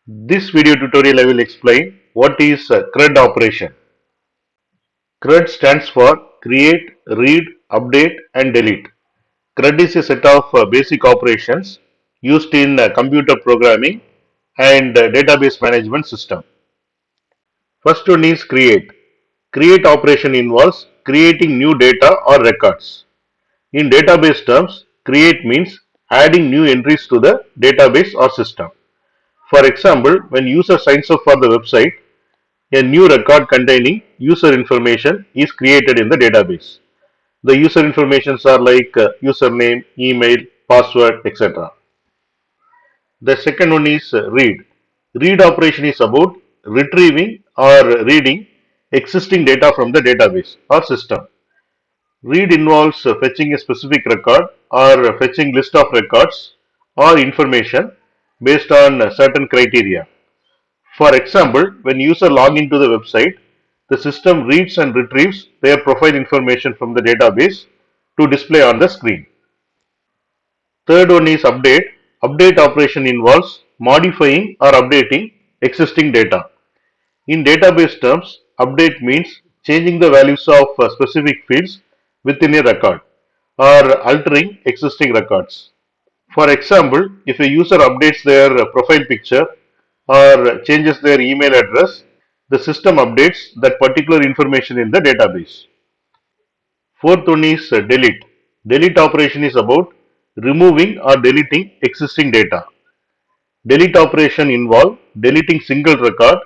This video tutorial I will explain what is CRUD operation. CRUD stands for create, read, update and delete. CRUD is a set of basic operations used in computer programming and database management system. First one is create. Create operation involves creating new data or records. In database terms, create means adding new entries to the database or system. For example, when user signs up for the website, a new record containing user information is created in the database. The user informations are like username, email, password, etc. The second one is read. Read operation is about retrieving or reading existing data from the database or system. Read involves fetching a specific record or fetching list of records or information based on certain criteria. For example, when user log into the website, the system reads and retrieves their profile information from the database to display on the screen. Third one is update. Update operation involves modifying or updating existing data. In database terms, update means changing the values of specific fields within a record or altering existing records. For example, if a user updates their profile picture or changes their email address, the system updates that particular information in the database. Fourth one is delete. Delete operation is about removing or deleting existing data. Delete operation involve deleting single record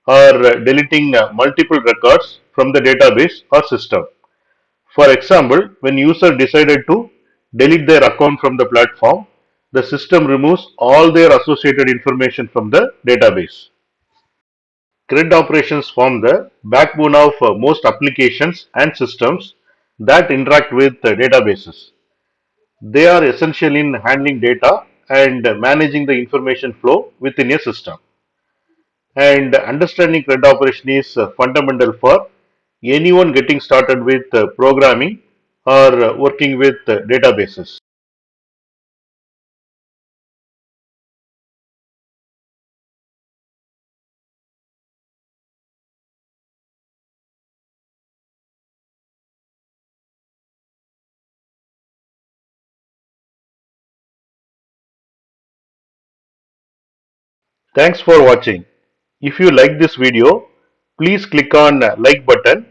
or deleting multiple records from the database or system. For example, when user decided to delete their account from the platform, the system removes all their associated information from the database. CRUD operations form the backbone of most applications and systems that interact with databases. They are essential in handling data and managing the information flow within a system. And understanding CRUD operation is fundamental for anyone getting started with programming or working with databases. Thanks for watching. If you like this video, please click on like button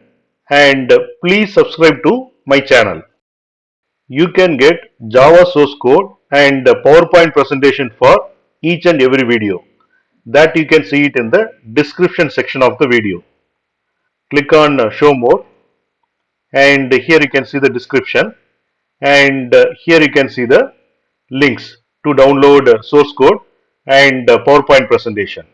and please subscribe to my channel. You can get Java source code and PowerPoint presentation for each and every video. That you can see it in the description section of the video. Click on show more and here you can see the description and here you can see the links to download source code and PowerPoint presentation.